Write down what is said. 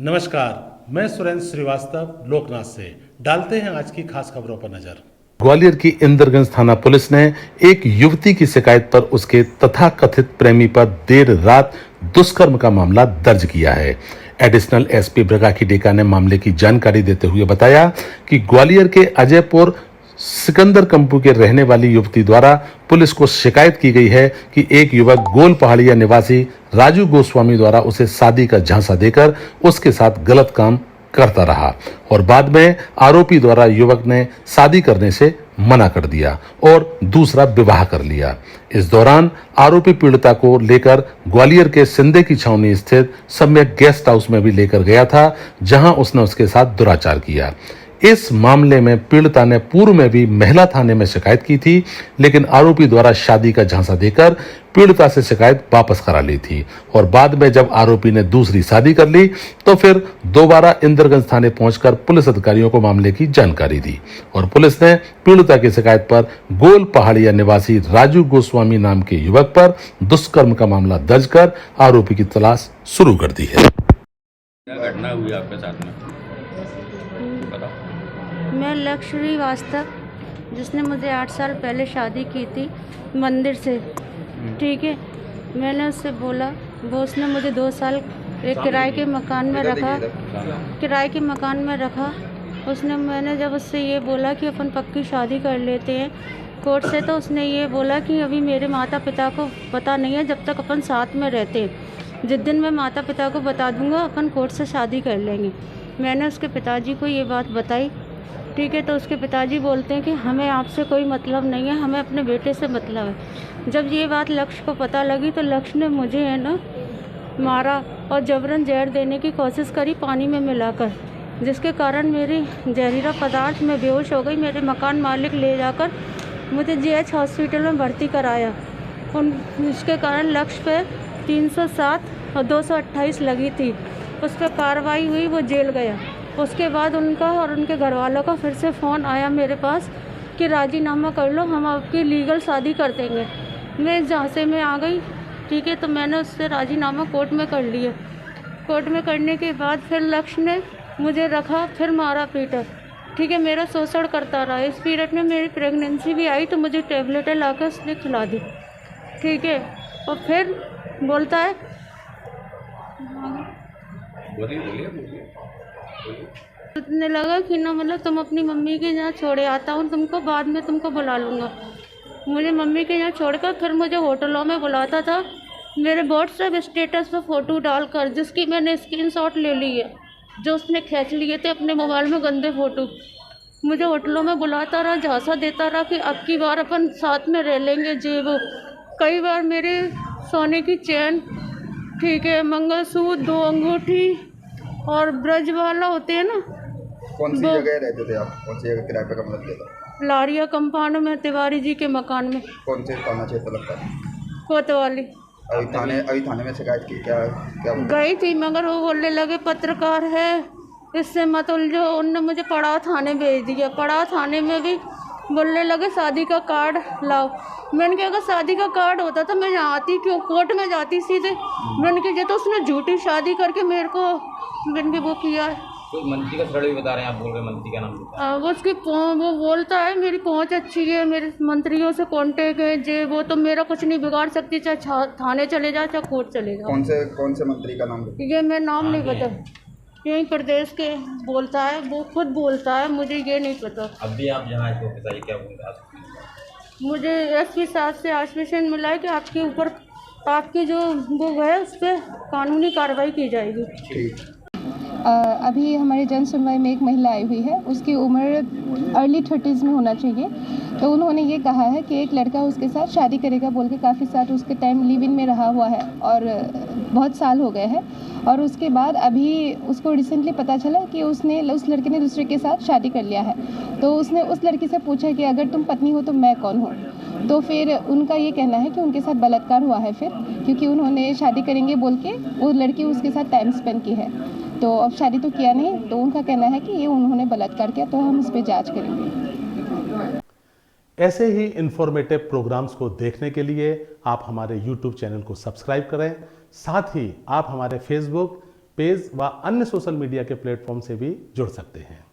नमस्कार, मैं सुरेंद्र श्रीवास्तव लोकनाथ से। डालते हैं आज की खास खबरों पर नजर। ग्वालियर की इंदरगंज थाना पुलिस ने एक युवती की शिकायत पर उसके तथाकथित प्रेमी पर देर रात दुष्कर्म का मामला दर्ज किया है। एडिशनल एसपी ब्रगाखी डेका ने मामले की जानकारी देते हुए बताया कि ग्वालियर के अजयपुर सिकंदर कंपू के रहने वाली युवती द्वारा पुलिस को शिकायत की गई है कि एक युवक गोल पहाड़िया निवासी राजू गोस्वामी द्वारा उसे शादी का झांसा देकर उसके साथ गलत काम करता रहा और बाद में आरोपी द्वारा युवक ने शादी करने से मना कर दिया और दूसरा विवाह कर लिया। इस दौरान आरोपी पीड़िता को लेकर ग्वालियर के सिंधे की छावनी स्थित सम्यक गेस्ट हाउस में भी लेकर गया था, जहां उसने उसके साथ दुराचार किया। इस मामले में पीड़िता ने पूर्व में भी महिला थाने में शिकायत की थी, लेकिन आरोपी द्वारा शादी का झांसा देकर पीड़िता से शिकायत वापस करा ली थी और बाद में जब आरोपी ने दूसरी शादी कर ली तो फिर दोबारा इंदरगंज थाने पहुंचकर पुलिस अधिकारियों को मामले की जानकारी दी और पुलिस ने पीड़िता की शिकायत पर गोल पहाड़िया निवासी राजू गोस्वामी नाम के युवक पर दुष्कर्म का मामला दर्ज कर आरोपी की तलाश शुरू कर दी है। क्या घटना हुई आपके साथ में बताओ। मैं लक्ष्य श्रीवास्तव, जिसने मुझे 8 साल पहले शादी की थी मंदिर से, ठीक है। मैंने उससे बोला, वो उसने मुझे 2 साल एक किराए के मकान में रखा। मैंने जब उससे ये बोला कि अपन पक्की शादी कर लेते हैं कोर्ट से, तो उसने ये बोला कि अभी मेरे माता पिता को पता नहीं है जब तक अपन साथ में रहते हैं। जिस दिन मैं माता पिता को बता दूंगा अपन कोर्ट से शादी कर लेंगे। मैंने उसके पिताजी को ये बात बताई, ठीक है। तो उसके पिताजी बोलते हैं कि हमें आपसे कोई मतलब नहीं है, हमें अपने बेटे से मतलब है। जब ये बात लक्ष्य को पता लगी तो लक्ष्य ने मुझे है ना मारा और जबरन जहर देने की कोशिश करी पानी में मिलाकर, जिसके कारण मेरी जहरीला पदार्थ में बेहोश हो गई। मेरे मकान मालिक ले जाकर मुझे जीएच हॉस्पिटल में भर्ती कराया। इसके कारण लक्ष्य पे 307 और 228 लगी थी। उस पर कार्रवाई हुई, वो जेल गया। उसके बाद उनका और उनके घर वालों का फिर से फ़ोन आया मेरे पास कि राजीनामा कर लो, हम आपकी लीगल शादी कर देंगे। मैं इस झांसे में आ गई, ठीक है। तो मैंने उससे राजीनामा कोर्ट में कर लिया। कोर्ट में करने के बाद फिर लक्ष्य ने मुझे रखा, फिर मारा पीटा, ठीक है। मेरा शोषण करता रहा। इस पीरियड में मेरी प्रेगनेंसी भी आई तो मुझे टेबलेटें लाकर उसने खिला दी, ठीक है। और फिर बोलता है सोचने लगा कि ना मतलब तुम अपनी मम्मी के यहाँ छोड़े, आता हूँ तुमको, बाद में तुमको बुला लूँगा। मुझे मम्मी के यहाँ छोड़कर फिर मुझे होटलों में बुलाता था, मेरे व्हाट्सएप स्टेटस पर फ़ोटो डालकर, जिसकी मैंने स्क्रीनशॉट ले ली है, जो उसने खींच लिए थे अपने मोबाइल में गंदे फ़ोटो। मुझे होटलों में बुलाता रहा, झांसा देता रहा कि अब की बार अपन साथ में रह लेंगे, जे वो। कई बार मेरे सोने की चैन, ठीक है, मंगलसूत्र, 2 अंगूठी और ब्रज वाला होते हैं ना। कौन सी जगह रहते थे आप? कौन सी जगह किराए पे कमरा लिया था? लारिया कंपाउंड में, तिवारी जी के मकान में। कौन से थाना क्षेत्र लगता है? कोतवाली। अभी थाने में शिकायत की? क्या क्या गई थी, मगर वो बोलने लगे पत्रकार है, इससे मत उलझो। उनने मुझे पड़ाव थाने भेज दिया। पड़ाव थाने में भी बोलने लगे शादी का कार्ड लाओ। मैंने कहा अगर शादी का कार्ड होता तो मैं यहाँ आती क्यों, कोर्ट में जाती सीधे। मैंने कहा तो उसने झूठी शादी करके मेरे को मैंने वो किया है। तो मंत्री का सड़क भी बता रहे हैं आप, बोल रहे हैं मंत्री का नाम वो बोलता है मेरी पहुंच अच्छी है, मेरे मंत्रियों से कॉन्टेक्ट है, जे वो तो मेरा कुछ नहीं बिगाड़ सकती, चाहे थाने चले जाए चाहे कोर्ट चले जाओ। कौन से मंत्री का नाम? ये मैं नाम नहीं पता, यहीं प्रदेश के बोलता है, वो खुद बोलता है, मुझे ये नहीं पता। अब भी आप जहाँ तो बताइए क्या बोल रहे हैं? मुझे एसपी साहब से आश्वासन मिला है कि आपके ऊपर आपकी जो वो है उस पर कानूनी कार्रवाई की जाएगी। अभी हमारे जन सुनवाई में एक महिला आई हुई है, उसकी उम्र अर्ली 30s में होना चाहिए। तो उन्होंने ये कहा है कि एक लड़का उसके साथ शादी करेगा बोल के काफ़ी साल उसके टाइम लिव इन में रहा हुआ है और बहुत साल हो गए हैं। और उसके बाद अभी उसको रिसेंटली पता चला कि उस लड़के ने दूसरे के साथ शादी कर लिया है। तो उसने उस लड़की से पूछा कि अगर तुम पत्नी हो तो मैं कौन हूँ। तो फिर उनका ये कहना है कि उनके साथ बलात्कार हुआ है फिर, क्योंकि उन्होंने शादी करेंगे बोल के वो लड़की उसके साथ टाइम स्पेंड की है। तो अब शादी तो किया नहीं, तो उनका कहना है कि ये उन्होंने बलात्कार किया, तो हम इस पर जांच करेंगे। ऐसे ही इंफॉर्मेटिव प्रोग्राम्स को देखने के लिए आप हमारे YouTube चैनल को सब्सक्राइब करें। साथ ही आप हमारे Facebook, पेज व अन्य सोशल मीडिया के प्लेटफॉर्म से भी जुड़ सकते हैं।